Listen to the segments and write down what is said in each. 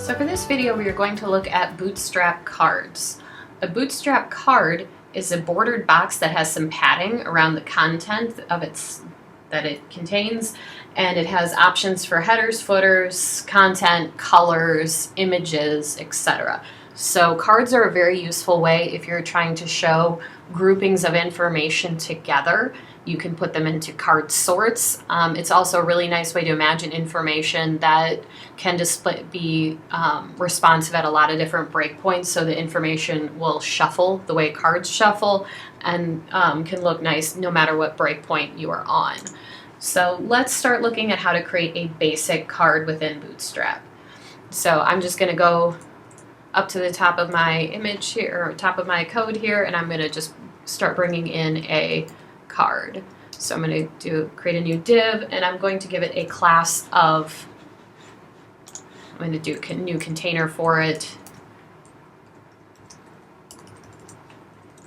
So for this video, we are going to look at Bootstrap Cards. A Bootstrap card is a bordered box that has some padding around the content of that it contains, and it has options for headers, footers, content, colors, images, etc. So cards are a very useful way if you're trying to show groupings of information together. You can put them into card sorts. It's also a really nice way to imagine information that can be responsive at a lot of different breakpoints, so the information will shuffle the way cards shuffle and can look nice no matter what breakpoint you are on. So let's start looking at how to create a basic card within Bootstrap. So I'm just going to go up to the top of my image here, or top of my code here, and I'm going to just start bringing in a card. So I'm going to create a new div, and I'm going to give it a class of, I'm going to do a new container for it,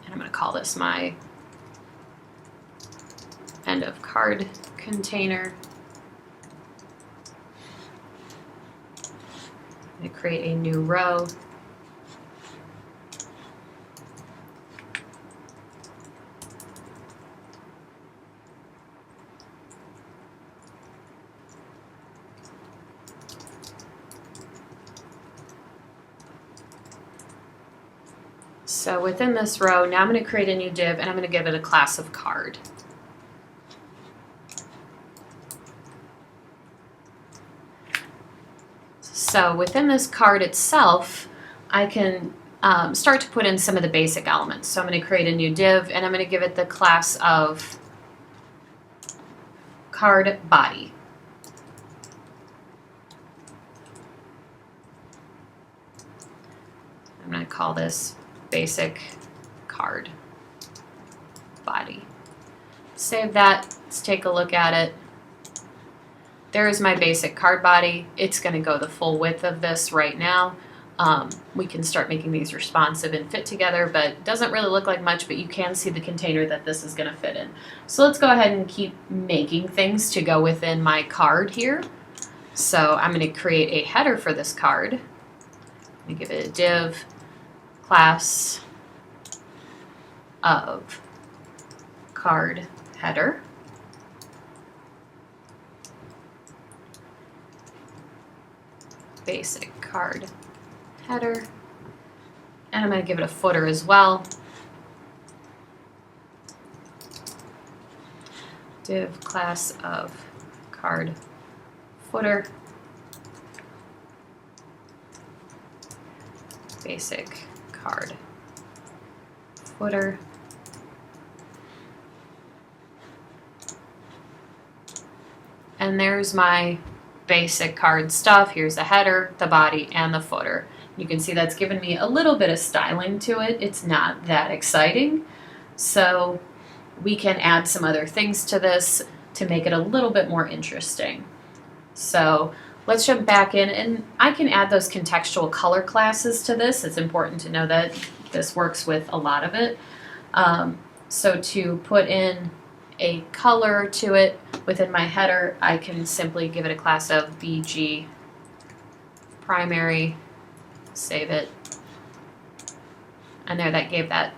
and I'm going to call this my end of card container. I'm going to create a new row. So within this row, now I'm going to create a new div, and I'm going to give it a class of card. So within this card itself, I can start to put in some of the basic elements. So I'm going to create a new div, and I'm going to give it the class of card body. I'm going to call this basic card body. Save that. Let's take a look at it. There is my basic card body. It's going to go the full width of this right now. We can start making these responsive and fit together, but it doesn't really look like much, but you can see the container that this is going to fit in. So let's go ahead and keep making things to go within my card here. So I'm going to create a header for this card. I'm going to give it a div class of card header. Basic card header, and I'm going to give it a footer as well. Div class of card footer, basic card footer, and there's my basic card stuff. Here's the header, the body, and the footer. You can see that's given me a little bit of styling to it. It's not that exciting. So we can add some other things to this to make it a little bit more interesting. So let's jump back in, and I can add those contextual color classes to this. It's important to know that this works with a lot of it. So to put in a color to it within my header, I can simply give it a class of BG primary, save it, and there, that gave that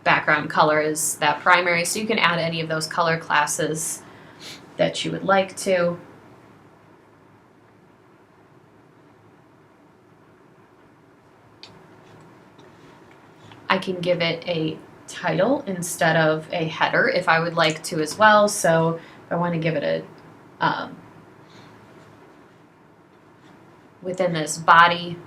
background color as that primary. So you can add any of those color classes that you would like to. I can give it a title instead of a header if I would like to as well. So if I want to give it a within this body,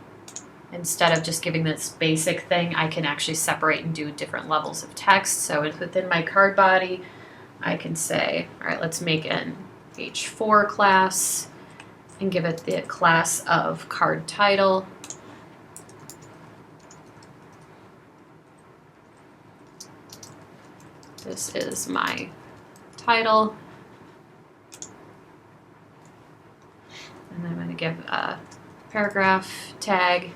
instead of just giving this basic thing, I can actually separate and do different levels of text. So within my card body, I can say, all right, let's make an H4 class and give it the class of card title. This is my title. And then I'm going to give a paragraph tag.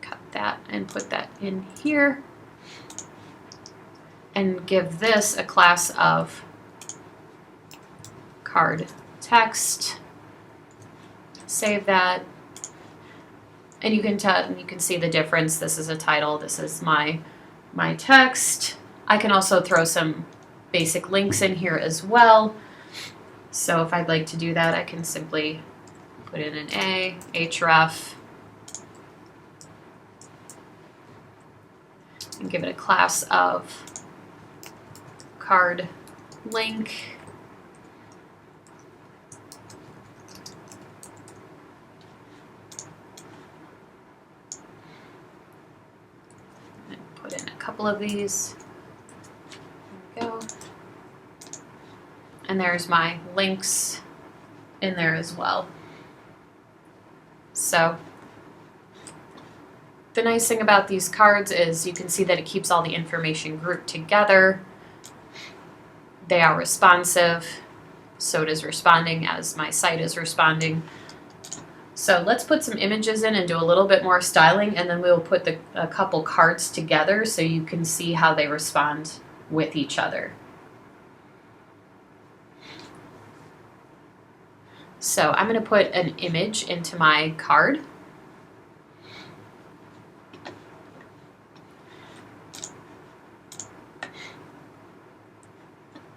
Cut that and put that in here. And give this a class of card text. Save that. And you can see the difference. This is a title, this is my text. I can also throw some basic links in here as well. So if I'd like to do that, I can simply put in an href, and give it a class of card link. And put in a couple of these. There we go. And there's my links in there as well. So the nice thing about these cards is you can see that it keeps all the information grouped together. They are responsive, so it is responding as my site is responding. So let's put some images in and do a little bit more styling, and then we'll put a couple cards together so you can see how they respond with each other. So I'm going to put an image into my card.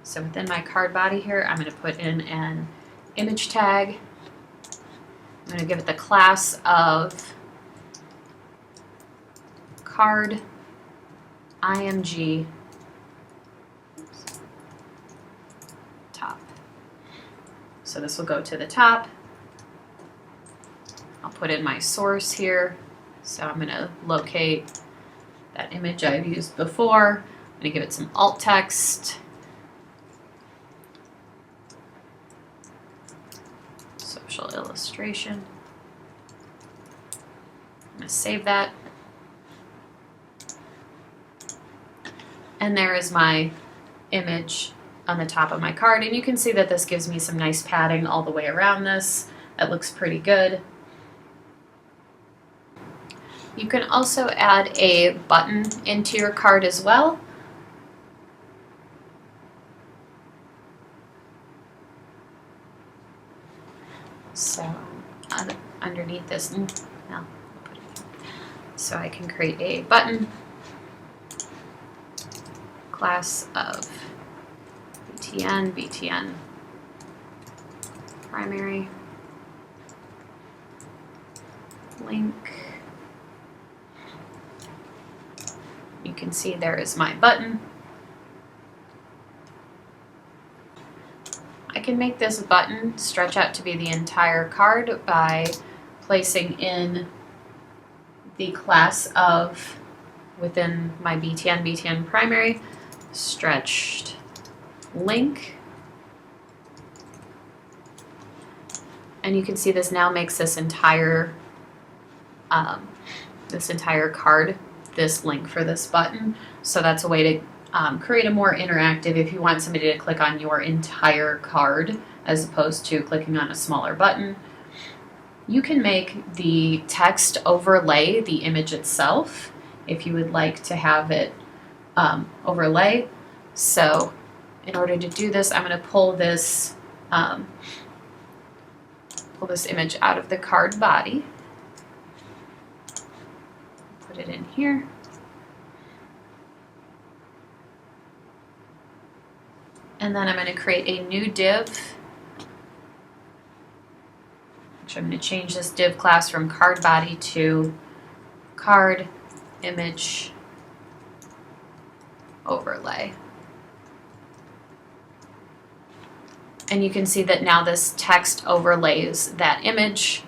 So within my card body here, I'm going to put in an image tag. I'm going to give it the class of card img top. So this will go to the top. I'll put in my source here. So I'm going to locate that image I've used before. I'm going to give it some alt text. Social illustration. I'm going to save that. And there is my image on the top of my card. And you can see that this gives me some nice padding all the way around this. It looks pretty good. You can also add a button into your card as well. So underneath this, no, I'll put it here. So I can create a button, class of BTN primary, link. You can see there is my button. I can make this button stretch out to be the entire card by placing in the class of, within my BTN primary, stretched link. And you can see this now makes this entire card this link for this button. So that's a way to create a more interactive, if you want somebody to click on your entire card as opposed to clicking on a smaller button. You can make the text overlay the image itself if you would like to have it overlay. So in order to do this, I'm going to pull this image out of the card body, put it in here. And then I'm going to create a new div. Actually, I'm going to change this div class from card body to card image overlay. And you can see that now this text overlays that image.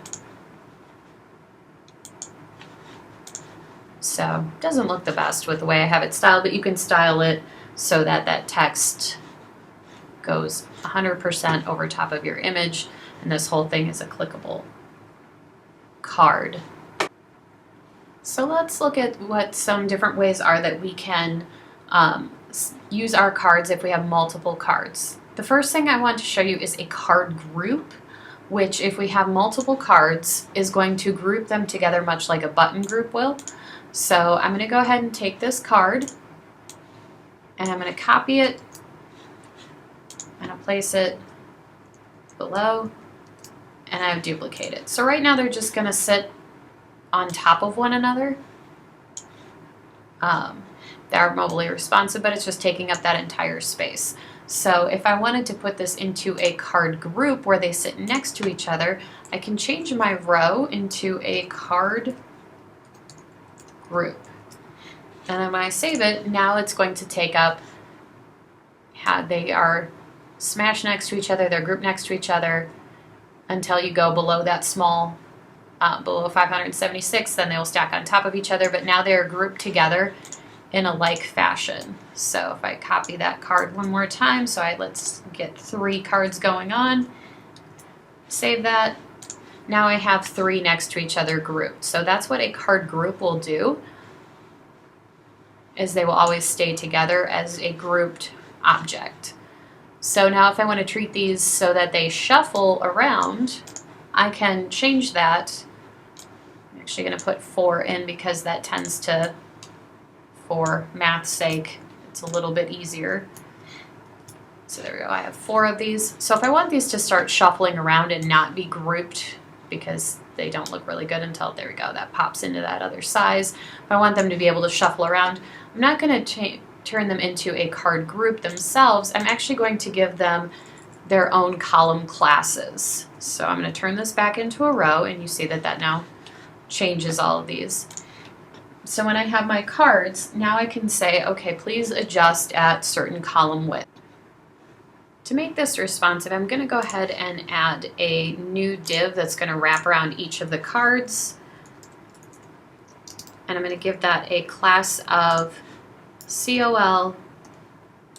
So it doesn't look the best with the way I have it styled, but you can style it so that that text goes 100% over top of your image, and this whole thing is a clickable card. So let's look at what some different ways are that we can use our cards if we have multiple cards. The first thing I want to show you is a card group, which if we have multiple cards is going to group them together much like a button group will. So I'm going to go ahead and take this card and I'm going to copy it. I'm going to place it below, and I've duplicated. So right now they're just going to sit on top of one another. They are mobily responsive, but it's just taking up that entire space. So if I wanted to put this into a card group where they sit next to each other, I can change my row into a card group. And then when I save it, now it's going to take up how they are smashed next to each other, they're grouped next to each other until you go below that small, below 576, then they will stack on top of each other, but now they're grouped together in a like fashion. So if I copy that card one more time, let's get 3 cards going on, save that. Now I have 3 next to each other grouped. So that's what a card group will do, is they will always stay together as a grouped object. So now if I want to treat these so that they shuffle around, I can change that. I'm actually going to put 4 in because that tends to, for math's sake, it's a little bit easier. So there we go, I have 4 of these. So if I want these to start shuffling around and not be grouped, because they don't look really good until, there we go, that pops into that other size. If I want them to be able to shuffle around, I'm not going to turn them into a card group themselves. I'm actually going to give them their own column classes. So I'm going to turn this back into a row, and you see that that now changes all of these. So when I have my cards, now I can say, okay, please adjust at certain column width. To make this responsive, I'm going to go ahead and add a new div that's going to wrap around each of the cards. And I'm going to give that a class of COL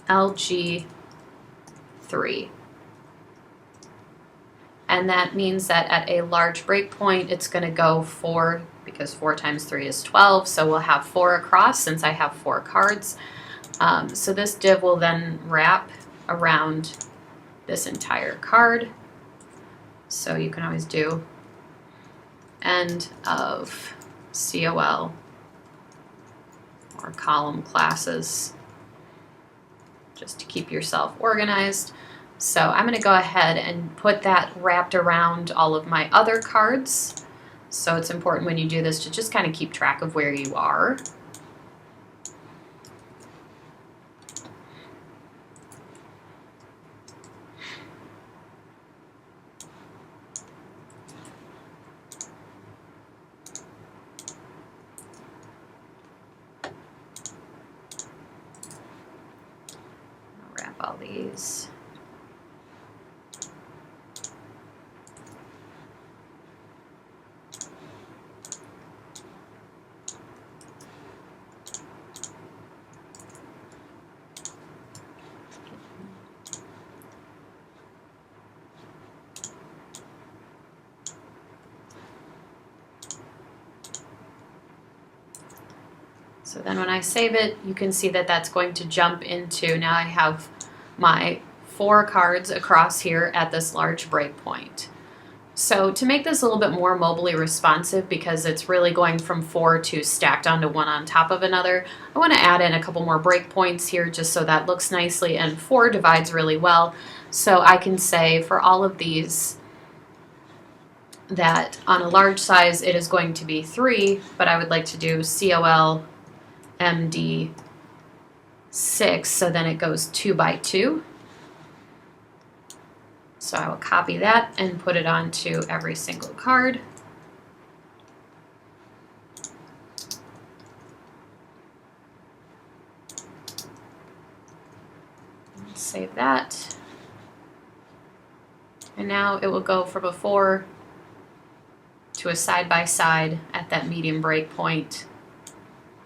LG3. And that means that at a large breakpoint, it's going to go 4, because 4 times 3 is 12, so we'll have 4 across since I have 4 cards. So this div will then wrap around this entire card. So you can always do end of COL or column classes just to keep yourself organized. So I'm going to go ahead and put that wrapped around all of my other cards. So it's important when you do this to just kind of keep track of where you are. Wrap all these. So then when I save it, you can see that that's going to jump into, now I have my 4 cards across here at this large breakpoint. So to make this a little bit more mobily responsive, because it's really going from 4 to stacked onto one on top of another, I want to add in a couple more breakpoints here just so that looks nicely, and 4 divides really well. So I can say for all of these that on a large size it is going to be 3, but I would like to do COL MD 6, so then it goes 2 by 2. So I will copy that and put it onto every single card. Save that. And now it will go from a 4 to a side-by-side at that medium break point,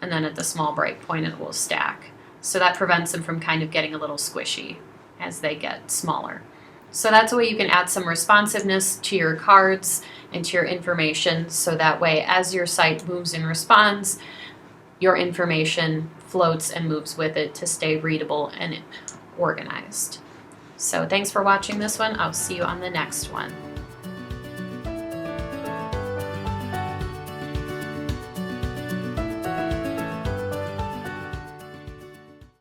and then at the small break point it will stack. So that prevents them from kind of getting a little squishy as they get smaller. So that's a way you can add some responsiveness to your cards and to your information, so that way as your site moves and responds, your information floats and moves with it to stay readable and organized. So thanks for watching this one. I'll see you on the next one.